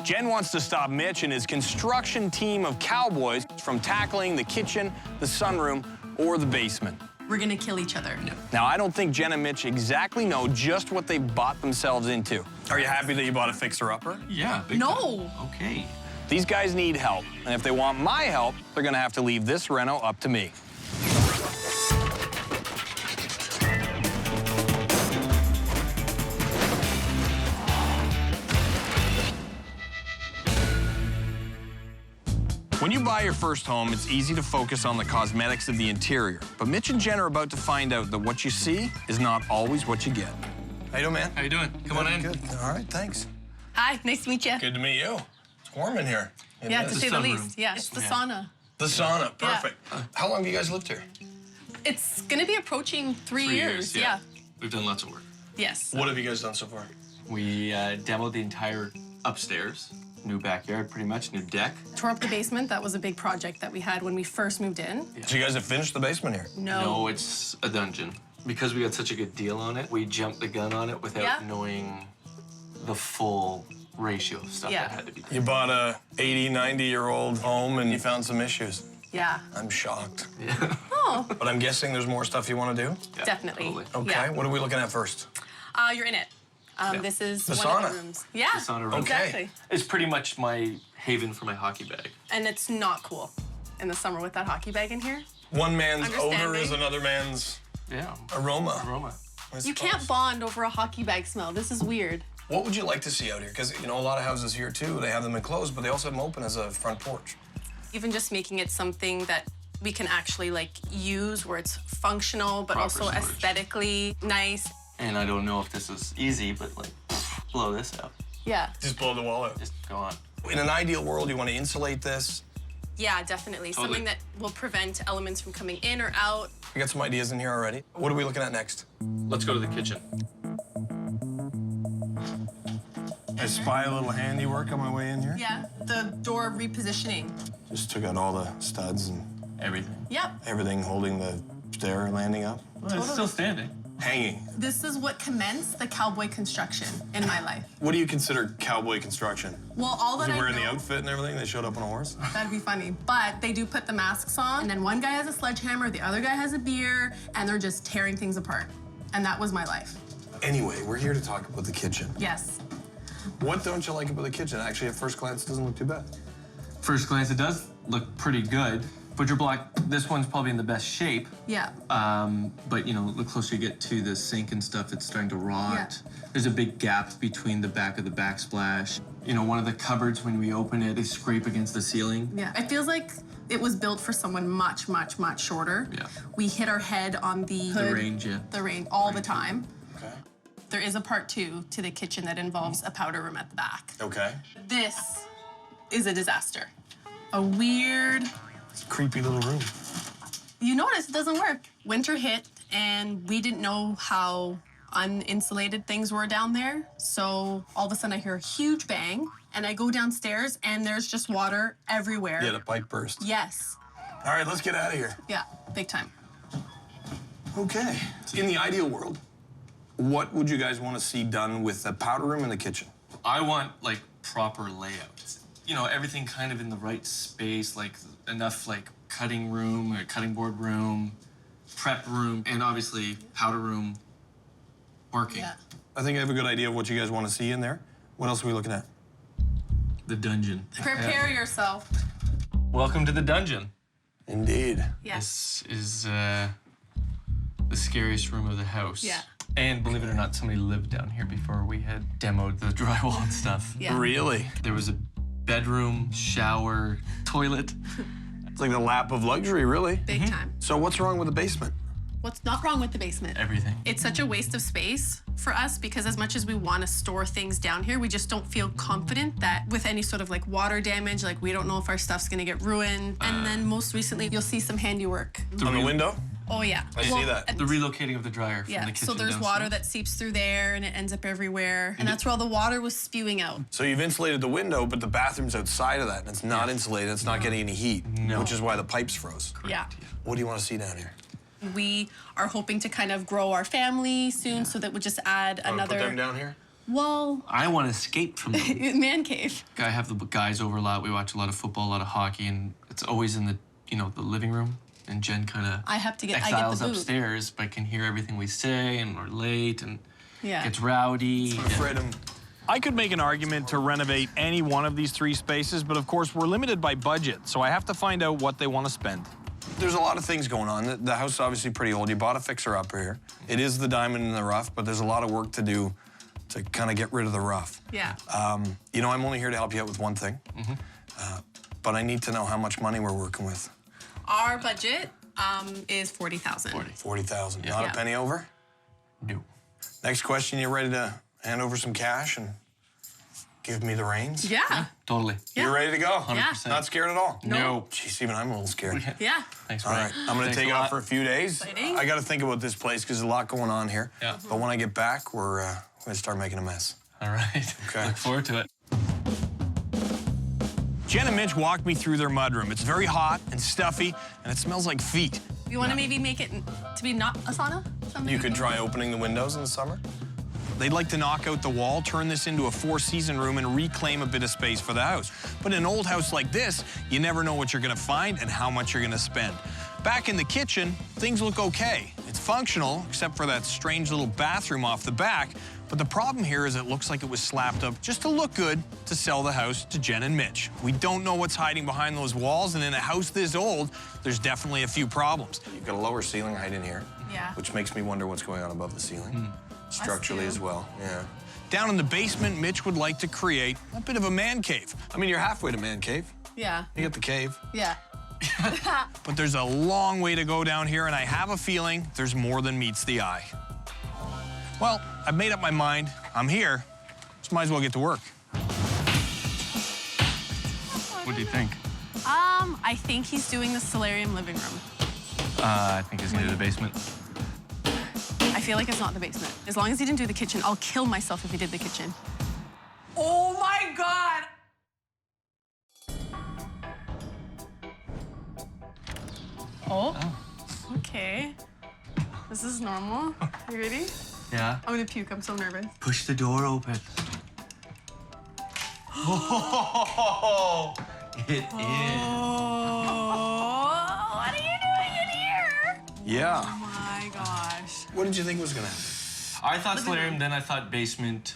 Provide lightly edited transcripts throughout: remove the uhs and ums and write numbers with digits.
Jen wants to stop Mitch and his construction team of cowboys from tackling the kitchen, the sunroom, or the basement. We're gonna kill each other. No. Now, I don't think Jen and Mitch exactly know just what they bought themselves into. Are you happy that you bought a fixer-upper? Yeah, big No. time. Okay. These guys need help, and if they want my help, they're gonna have to leave this reno up to me. When you buy your first home, it's easy to focus on the cosmetics of the interior. But Mitch and Jen are about to find out that what you see is not always what you get. How you doing, man? How you doing? Come on in. Good. All right, thanks. Hi, nice to meet you. Good to meet you. It's warm in here. Yeah, to say the sunroom. least. Yeah, it's the sauna. The sauna, perfect. How long have you guys lived here? It's gonna be approaching 3 years. Yeah. We've done lots of work. Yes. What have you guys done so far? We demoed the entire upstairs. New backyard, pretty much, new deck. Tore up the basement. That was a big project that we had when we first moved in. Yeah. So you guys have finished the basement here? No, it's a dungeon. Because we got such a good deal on it, we jumped the gun on it without knowing the full ratio of stuff that had to be done. You bought a 80, 90-year-old home and you found some issues. Yeah. I'm shocked. Yeah. Oh. But I'm guessing there's more stuff you want to do? Yeah, Definitely. totally. Okay, Yeah. what are we looking at first? You're in it. This is The one sauna. of the rooms. Yeah. The sauna room. Okay. Exactly. It's pretty much my haven for my hockey bag. And it's not cool in the summer with that hockey bag in here. One man's odor Understanding. is another man's Yeah. aroma. Aroma. I You suppose. can't bond over a hockey bag smell. This is weird. What would you like to see out here? Because, you know, a lot of houses here, too, they have them enclosed, but they also have them open as a front porch. Even just making it something that we can actually like use where it's functional but Proper also storage. aesthetically nice. And I don't know if this is easy, but like, blow this out. Yeah. Just blow the wall out. Just go on. In an ideal world, you want to insulate this. Yeah, definitely. Totally. Something that will prevent elements from coming in or out. We got some ideas in here already. What are we looking at next? Let's go to the kitchen. I spy a little handiwork on my way in here. Yeah. The door repositioning. Just took out all the studs and Everything. Yep. everything holding the stair landing up. Well, it's still standing. Hanging. This is what commenced the cowboy construction in my life. What do you consider cowboy construction? Well, all that Is it I wearing the know, outfit and everything? They showed up on a horse? that'd be funny. But they do put the masks on, and then one guy has a sledgehammer, the other guy has a beer, and they're just tearing things apart. And that was my life. Anyway, we're here to talk about the kitchen. Yes. What don't you like about the kitchen? Actually, at first glance, it doesn't look too bad. First glance, it does look pretty good. Butcher block, this one's probably in the best shape. Yeah. But you know, the closer you get to the sink and stuff, it's starting to rot. Yeah. There's a big gap between the back of the backsplash. You know, one of the cupboards, when we open it, they scrape against the ceiling. Yeah. It feels like it was built for someone much, much, much shorter. Yeah. We hit our head on the The hood, range, yeah. the range all the time. Okay. There is a part 2 to the kitchen that involves a powder room at the back. Okay. This is a disaster. A weird, Creepy little room. you notice it doesn't work. Winter hit and we didn't know how uninsulated things were down there. So all of a sudden I hear a huge bang and I go downstairs and there's just water everywhere. Yeah, the pipe burst. Yes. All right, let's get out of here. Yeah, big time. Okay. In the ideal world, what would you guys want to see done with the powder room and the kitchen? I want like proper layouts. You know, everything kind of in the right space, like enough like cutting room or cutting board room, prep room, and obviously powder room working. Yeah. I think I have a good idea of what you guys want to see in there. What else are we looking at? The dungeon. Prepare yourself. Welcome to the dungeon. Indeed. Yes. This is the scariest room of the house. Yeah. And believe it or not, somebody lived down here before we had demoed the drywall and stuff. Yeah. Really? There was a bedroom, shower, toilet. It's like the lap of luxury, really. Big time. So what's wrong with the basement? What's not wrong with the basement? Everything. It's such a waste of space for us because as much as we want to store things down here, we just don't feel confident that with any sort of like water damage, like we don't know if our stuff's gonna get ruined. And then most recently, you'll see some handiwork. On the window? Oh yeah. I see that. The relocating of the dryer from Yeah, the kitchen so there's downstairs. water that seeps through there and it ends up everywhere. And that's where all the water was spewing out. So you've insulated the window, but the bathroom's outside of that, and it's not insulated. It's not getting any heat, which is why the pipes froze. Yeah. What do you want to see down here? We are hoping to kind of grow our family soon so that we'll just add Wanna another. Put them down here? Well, I want to escape from them. man cave. I have the guys over a lot. We watch a lot of football, a lot of hockey, and it's always in the, the living room. And Jen kind of I get the exiles boot. upstairs, but can hear everything we say, and we're late, and Yeah. gets rowdy. I'm afraid I could make an argument to renovate any one of these 3 spaces, but of course we're limited by budget, so I have to find out what they want to spend. There's a lot of things going on. The house is obviously pretty old. You bought a fixer-upper here. It is the diamond in the rough, but there's a lot of work to do to kind of get rid of the rough. Yeah. I'm only here to help you out with one thing, but I need to know how much money we're working with. Our budget is $40,000. 40,000. Yeah. Not Yeah. a penny over? No. Next question, you ready to hand over some cash and give me the reins? Yeah. Totally. Yeah. You ready to go? 100%. Not scared at all? No. Jeez, even I'm a little scared. Yeah. Thanks, All Bryan. right, I'm gonna take a off lot. for a few days. Exciting. I gotta think about this place because there's a lot going on here. Yeah. But when I get back, we're gonna start making a mess. All right. Okay. Look forward to it. Jen and Mitch walked me through their mudroom. It's very hot and stuffy, and it smells like feet. You want to maybe make it to be not a sauna? Something You could try opening the windows in the summer. They'd like to knock out the wall, turn this into a 4-season room, and reclaim a bit of space for the house. But in an old house like this, you never know what you're gonna find and how much you're gonna spend. Back in the kitchen, things look okay. It's functional, except for that strange little bathroom off the back. But the problem here is it looks like it was slapped up just to look good to sell the house to Jen and Mitch. We don't know what's hiding behind those walls, and in a house this old, there's definitely a few problems. You've got a lower ceiling height in here, Yeah. which makes me wonder what's going on above the ceiling. Structurally too. as well, yeah. Down in the basement, Mitch would like to create a bit of a man cave. I mean, you're halfway to man cave. Yeah. You got the cave. Yeah. But there's a long way to go down here, and I have a feeling there's more than meets the eye. Well, I've made up my mind. I'm here, so might as well get to work. What do you think? I think he's doing the solarium living room. I think he's gonna do the basement. I feel like it's not the basement. As long as he didn't do the kitchen, I'll kill myself if he did the kitchen. Oh my God! Oh. Okay. This is normal. You ready? Yeah. I'm gonna puke. I'm so nervous. Push the door open. Oh, it is. Oh, what are you doing in here? Yeah. Oh my gosh. What did you think was gonna happen? I thought solarium, then I thought basement.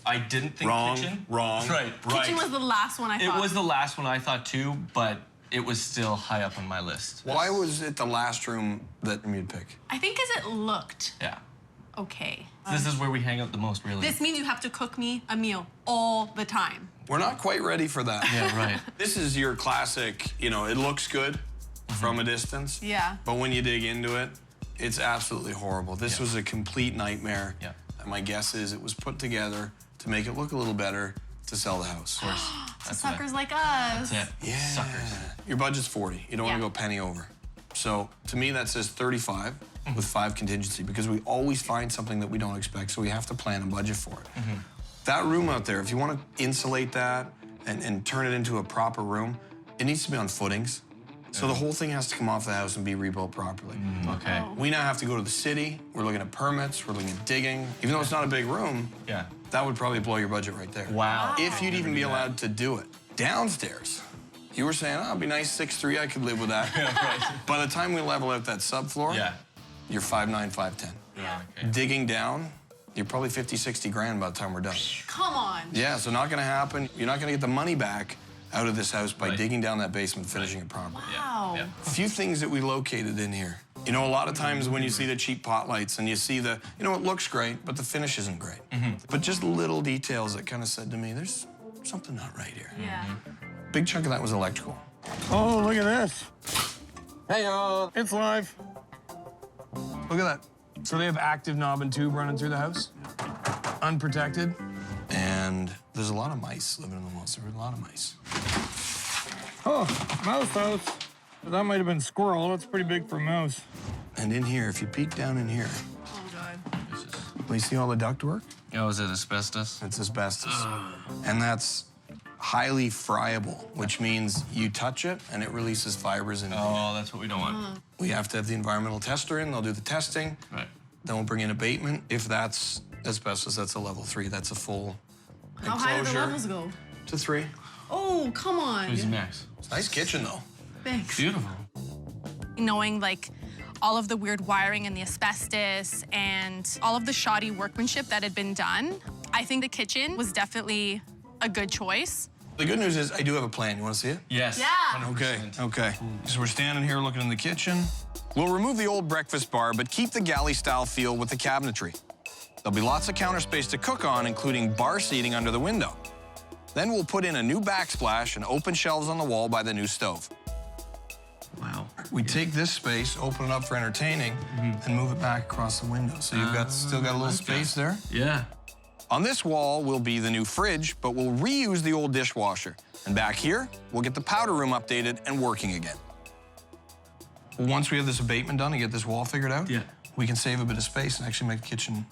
I didn't think Wrong, kitchen. wrong. Right, Kitchen was the last one I It thought. was the last one I thought too, but it was still high up on my list. Why was it the last room that you'd pick? I think because it looked Yeah. okay. This is where we hang out the most, really. This means you have to cook me a meal all the time. We're not quite ready for that. Yeah, right. This is your classic, it looks good from a distance. Yeah. But when you dig into it, it's absolutely horrible. This Yeah. was a complete nightmare. Yeah. And my guess is it was put together to make it look a little better to sell the house. Of course. So That's suckers like us. it. Yeah. Suckers. Your budget's 40. You don't want Yeah. to go penny over. So to me, that says 35 with 5 contingency because we always find something that we don't expect, so we have to plan and budget for it. That room out there, if you want to insulate that and turn it into a proper room, it needs to be on footings. So the whole thing has to come off the house and be rebuilt properly. Okay. We now have to go to the city. We're looking at permits. We're looking at digging. Even though it's not a big room, Yeah. that would probably blow your budget right there. Wow. If you'd even be allowed to do it. Downstairs, you were saying, it'd be nice, 6'3", I could live with that. By the time we level out that subfloor, Yeah. you're 5'9", 5'10". Yeah. Okay. Digging down, you're probably 50, 60 grand by the time we're done. Come on. Yeah, so not gonna happen. You're not gonna get the money back out of this house by Right. digging down that basement, finishing it properly. Wow. Yeah. A few things that we located in here. A lot of times when you see the cheap pot lights and you see it looks great, but the finish isn't great. But just little details that kind of said to me, there's something not right here. Yeah. Big chunk of that was electrical. Oh, look at this. Hey, it's live. Look at that. So they have active knob and tube running through the house, unprotected. And there's a lot of mice living in the walls. There were a lot of mice. Oh, mouse house. That might have been squirrel. That's pretty big for a mouse. And in here, if you peek down in here, Oh God. well, you see all the ductwork? Oh, is it asbestos? It's asbestos. And that's highly friable, which means you touch it and it releases fibers into it. Oh, that's what we don't want. We have to have the environmental tester in. They'll do the testing. Right. Then we'll bring in abatement. If that's Asbestos, that's a level 3. That's a full How high do the enclosure. levels go? To 3. Oh, come on. Who's max? Nice kitchen, though. Thanks. Beautiful. Knowing like all of the weird wiring and the asbestos and all of the shoddy workmanship that had been done, I think the kitchen was definitely a good choice. The good news is I do have a plan. You want to see it? Yes. Yeah. Okay. So we're standing here looking in the kitchen. We'll remove the old breakfast bar, but keep the galley-style feel with the cabinetry. There'll be lots of counter space to cook on, including bar seating under the window. Then we'll put in a new backsplash and open shelves on the wall by the new stove. Wow. We take this space, open it up for entertaining, and move it back across the window. So you've still got a little space there. Yeah. On this wall will be the new fridge, but we'll reuse the old dishwasher. And back here, we'll get the powder room updated and working again. Once we have this abatement done and get this wall figured out, we can save a bit of space and actually make the kitchen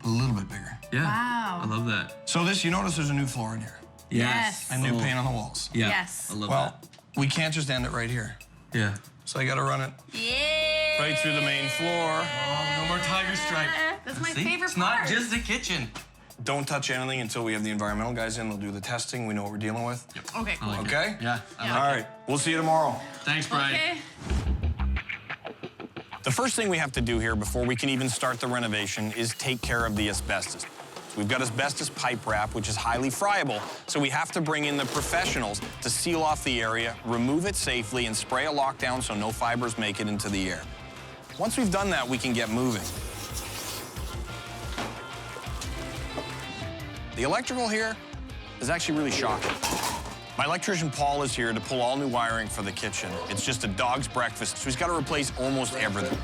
a little bit bigger. Yeah. Wow. I love that. So you notice there's a new floor in here Yes. and new paint on the walls. Yeah. Yes. I love Well, we can't just end it right here. that. Yeah. So I gotta run it Yeah. right through the main floor. Oh, no more tiger stripe. That's my See? favorite It's part. not just the kitchen. Don't touch anything until we have the environmental guys in. They'll do the testing. We know what we're dealing with. Okay, cool. like it. Okay? Yeah. Yeah. All right. We'll see you tomorrow. Thanks, Bryan. Okay. The first thing we have to do here before we can even start the renovation is take care of the asbestos. We've got asbestos pipe wrap, which is highly friable, so we have to bring in the professionals to seal off the area, remove it safely, and spray a lockdown so no fibers make it into the air. Once we've done that, we can get moving. The electrical here is actually really shocking. My electrician, Paul, is here to pull all new wiring for the kitchen. It's just a dog's breakfast, so he's got to replace almost everything.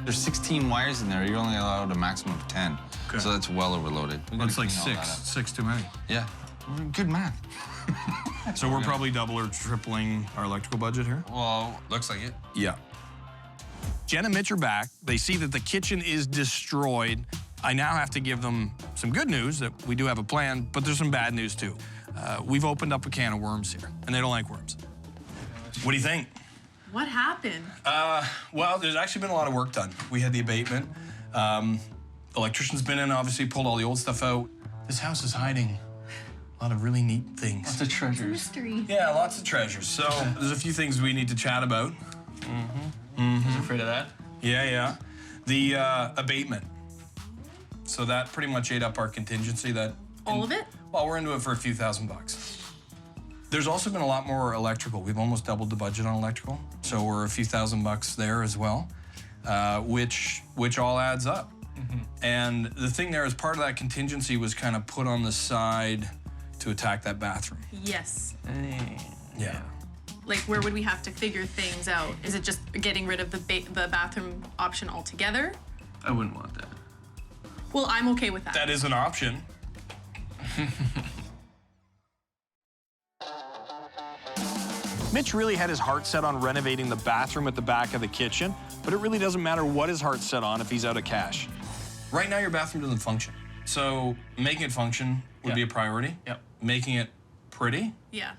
There's 16 wires in there. You're only allowed a maximum of 10. Okay. So that's well overloaded. We gotta Looks like clean all that up. 6 too many. Yeah. Good math. So we're probably double or tripling our electrical budget here? Well, looks like it. Yeah. Jen and Mitch are back. They see that the kitchen is destroyed. I now have to give them some good news that we do have a plan, but there's some bad news too. We've opened up a can of worms here, and they don't like worms. What do you think? What happened? Well, there's actually been a lot of work done. We had the abatement. Electrician's been in, obviously pulled all the old stuff out. This house is hiding a lot of really neat things. Lots of treasures. Mystery. Yeah, lots of treasures. So there's a few things we need to chat about. Who's afraid of that? Yeah. The abatement. So that pretty much ate up our contingency. All of it? Well, we're into it for a few $1,000s. There's also been a lot more electrical. We've almost doubled the budget on electrical. So we're a few $1,000s there as well, which all adds up. And the thing there is part of that contingency was kind of put on the side to attack that bathroom. Yes. Yeah. Like, where would we have to figure things out? Is it just getting rid of the bathroom option altogether? I wouldn't want that. Well, I'm okay with that. That is an option. Mitch really had his heart set on renovating the bathroom at the back of the kitchen, but it really doesn't matter what his heart's set on if he's out of cash. Right now, your bathroom doesn't function. So making it function would be a priority. Yep. Making it pretty, Yeah.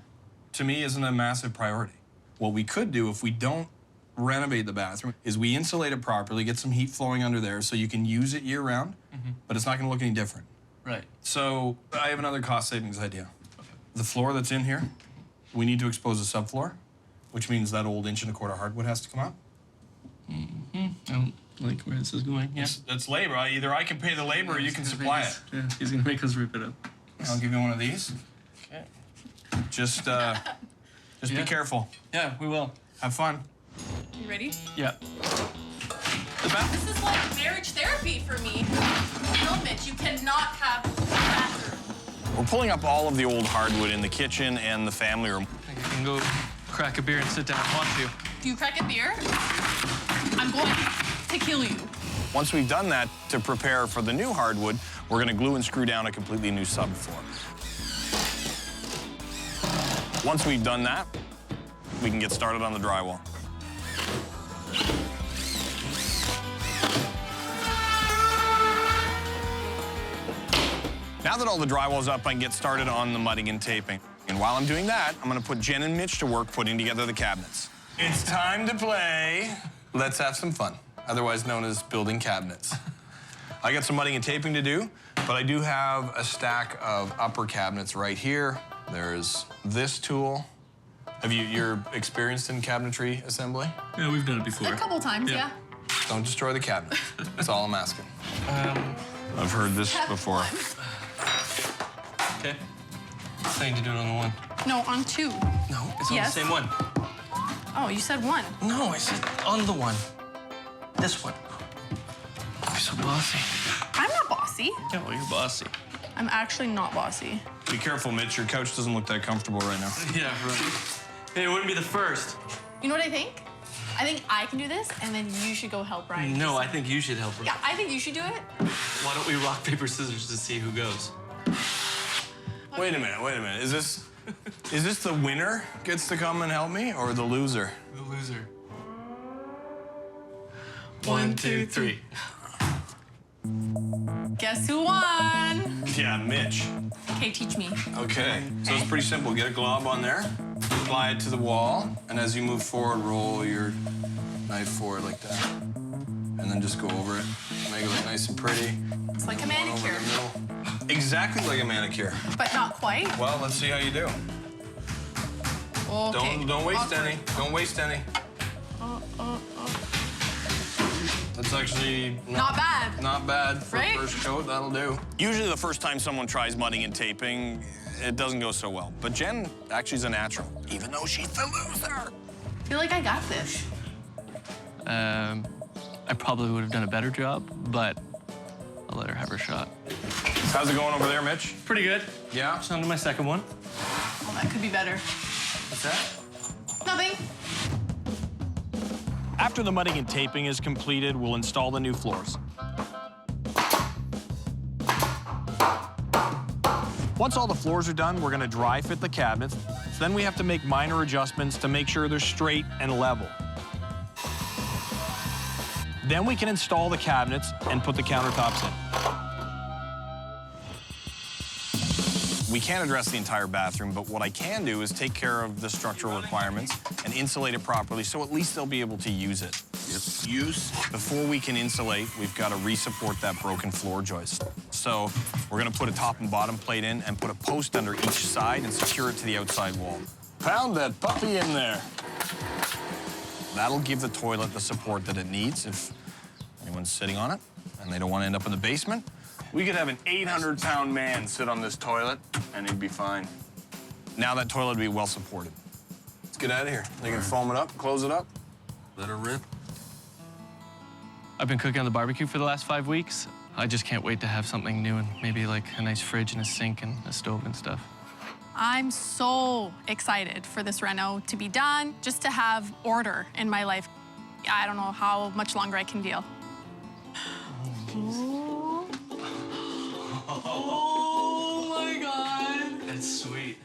to me, isn't a massive priority. What we could do if we don't renovate the bathroom is we insulate it properly, get some heat flowing under there so you can use it year round, but it's not gonna look any different. Right. So I have another cost savings idea. The floor that's in here, we need to expose a subfloor, which means that old 1 1/4 hardwood has to come out. I don't like where this is going. Yeah. That's labor. Either I can pay the labor or you can supply it. Yeah, he's gonna make us rip it up. I'll give you one of these. Okay. Just be Yeah. careful. Yeah, we will. Have fun. You ready? Yeah. This is like marriage therapy for me. No, Mitch, you cannot have a bathroom. We're pulling up all of the old hardwood in the kitchen and the family room. I think I can go crack a beer and sit down and watch you. Do you crack a beer? I'm going to kill you. Once we've done that, to prepare for the new hardwood, we're gonna glue and screw down a completely new subfloor. Once we've done that, we can get started on the drywall. Now that all the drywall's up, I can get started on the mudding and taping. And while I'm doing that, I'm gonna put Jen and Mitch to work putting together the cabinets. It's time to play Let's Have Some Fun. otherwise known as building cabinets. I got some mudding and taping to do, but I do have a stack of upper cabinets right here. There's this tool. You're experienced in cabinetry assembly? Yeah, we've done it before. A couple times, yeah. Don't destroy the cabinet. That's all I'm asking. I've heard this before. Okay. Saying to do it on the one. No, on 2. No, it's on Yes. the same one. Oh, you said 1. No, I said on the one. This one. You're so bossy. I'm not bossy. Yeah, well, you're bossy. I'm actually not bossy. Be careful, Mitch. Your couch doesn't look that comfortable right now. Yeah, right. Hey, it wouldn't be the first. You know what I think? I think I can do this, and then you should go help Bryan. No, I think you should help her. Yeah, I think you should do it. Why don't we rock, paper, scissors to see who goes? Wait a minute. Is this the winner gets to come and help me, or the loser? The loser. 1, 2, 3. Guess who won? Yeah, Mitch. Okay, teach me. Okay, so it's pretty simple. Get a glob on there, apply it to the wall, and as you move forward, roll your knife forward like that. And then just go over it. Make it look nice and pretty. It's like a One over manicure, the middle. Exactly like a manicure. but not quite. Well, let's see how you do. Okay. Don't waste Awkward. any. Don't waste any. That's actually Not bad. Not bad for Right? the first coat. That'll do. Usually the first time someone tries mudding and taping, it doesn't go so well. But Jen actually is a natural, even though she's the loser. I feel like I got this. I probably would have done a better job, but I'll let her have her shot. How's it going over there, Mitch? Pretty good. Yeah? Just on to my second one. Oh, that could be better. What's that? Nothing. After the mudding and taping is completed, we'll install the new floors. Once all the floors are done, we're gonna dry fit the cabinets. Then we have to make minor adjustments to make sure they're straight and level. Then we can install the cabinets and put the countertops in. We can't address the entire bathroom, but what I can do is take care of the structural requirements and insulate it properly so at least they'll be able to use it. Before we can insulate, we've got to re-support that broken floor joist. So we're gonna put a top and bottom plate in and put a post under each side and secure it to the outside wall. Pound that puppy in there. That'll give the toilet the support that it needs if anyone's sitting on it and they don't want to end up in the basement. We could have an 800-pound man sit on this toilet, and he'd be fine. Now that toilet would be well supported. Let's get out of here. They can foam it up, close it up, let her rip. I've been cooking on the barbecue for the last 5 weeks. I just can't wait to have something new and maybe like a nice fridge and a sink and a stove and stuff. I'm so excited for this reno to be done, just to have order in my life. I don't know how much longer I can deal. Oh my God. That's sweet.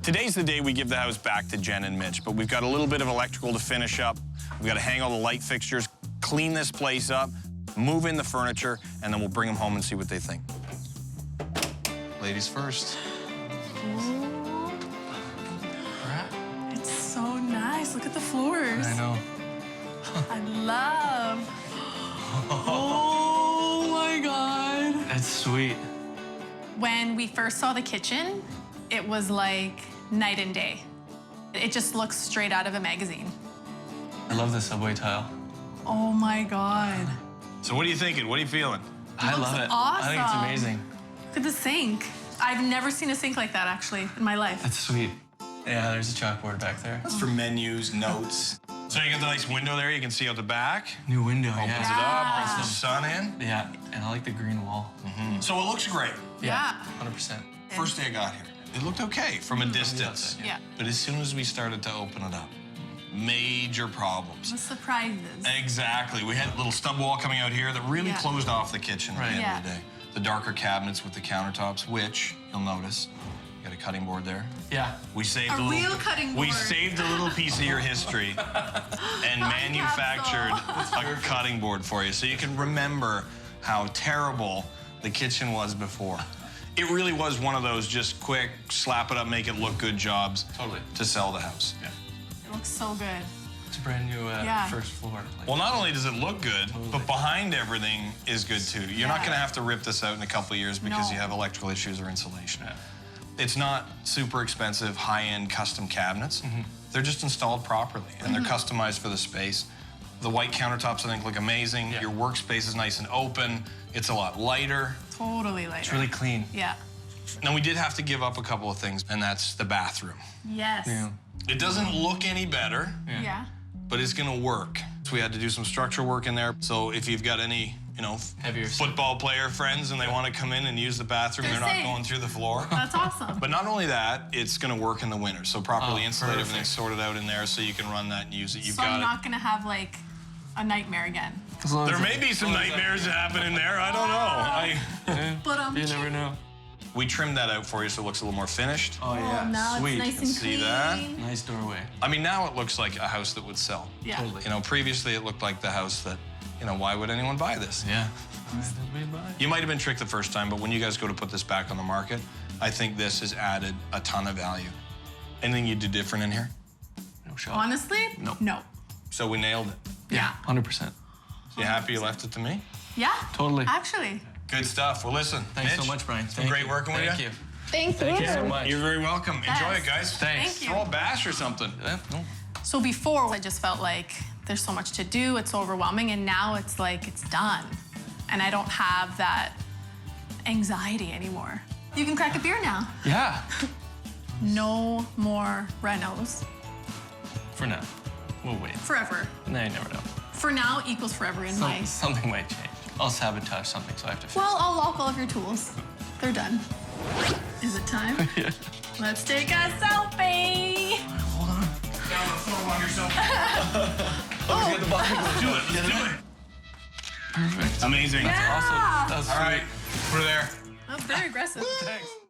Today's the day we give the house back to Jen and Mitch, but we've got a little bit of electrical to finish up. We've got to hang all the light fixtures, clean this place up, move in the furniture, and then we'll bring them home and see what they think. Ladies first. It's so nice. Look at the floors. I know. I love. Oh my God. That's sweet. When we first saw the kitchen, it was like night and day. It just looks straight out of a magazine. I love the subway tile. Oh my God. So what are you thinking? What are you feeling? I looks love it. awesome. I think it's amazing. Look at the sink. I've never seen a sink like that, actually, in my life. That's sweet. Yeah, there's a chalkboard back there. That's for menus, notes. So you got the nice window there, you can see out the back. New window, Opens yeah. it up, brings the sun in. Yeah, and I like the green wall. So it looks great. Yeah. 100%. First day I got here, it looked okay from a distance. outside, Yeah. But as soon as we started to open it up, major problems. The surprises. Exactly. We had a little stub wall coming out here that really Yeah. closed off the kitchen at the end Yeah. of the day. The darker cabinets with the countertops, which you'll notice, you got a cutting board there. Yeah. We saved A little, real cutting We board. saved a little piece of your history and manufactured a cutting board for you so you can remember how terrible the kitchen was before. It really was one of those just quick, slap it up, make it look good jobs Totally. to sell the house. Yeah. It looks so good. It's a brand new first floor. Like, Well, not only does it look good, but behind everything is good too. You're not going to have to rip this out in a couple of years because you have electrical issues or insulation. It's not super expensive, high-end custom cabinets. They're just installed properly, and they're customized for the space. The white countertops, I think, look amazing. Your workspace is nice and open. It's a lot lighter. Totally lighter. it's really clean. Yeah. Now, we did have to give up a couple of things, and that's the bathroom. Yes. It doesn't look any better, Yeah. but it's gonna work. So we had to do some structural work in there. So if you've got any, Heavier football player friends and they want to come in and use the bathroom, they're not safe. going through the floor. That's awesome. But not only that, it's gonna work in the winter. So properly insulate, everything's sorted out in there so you can run that and use it. You've So got I'm it. not gonna have like a nightmare again. There may be some nightmares that happen in there. I don't know. But You never know. We trimmed that out for you so it looks a little more finished. Oh, yeah. now Sweet. it's nice and See clean. that? Nice doorway. I mean, now it looks like a house that would sell. Yeah. Totally. Previously it looked like the house that, why would anyone buy this? Yeah. You might have been tricked the first time, but when you guys go to put this back on the market, I think this has added a ton of value. Anything you'd do different in here? No shot. Honestly? No. No. So we nailed it. Yeah. 100%. You happy you left it to me? Yeah. Totally. Actually. Good stuff. Well, listen, Thanks Mitch, so much, Brian. It's been great working with you. Thank you. Thank you. so much. You're very welcome. Enjoy it, guys. Thanks. Thank you. Throw a bash or something. No. So before, I just felt like there's so much to do, it's overwhelming, and now it's like it's done. And I don't have that anxiety anymore. You can crack a beer now. Yeah. No more renos. For now. We'll wait. Forever. No, you never know. For now equals forever in my... Something might change. I'll sabotage something, so I have to fix Well, I'll lock all of your tools. They're done. Is it time? it. Yeah. Let's take a selfie. Hold on. Down the floor on yourself. Let's get the box. Let's do it. Let's do it. Perfect. Amazing. Yeah. Awesome. That's All right. Put it there. That's very aggressive. Thanks.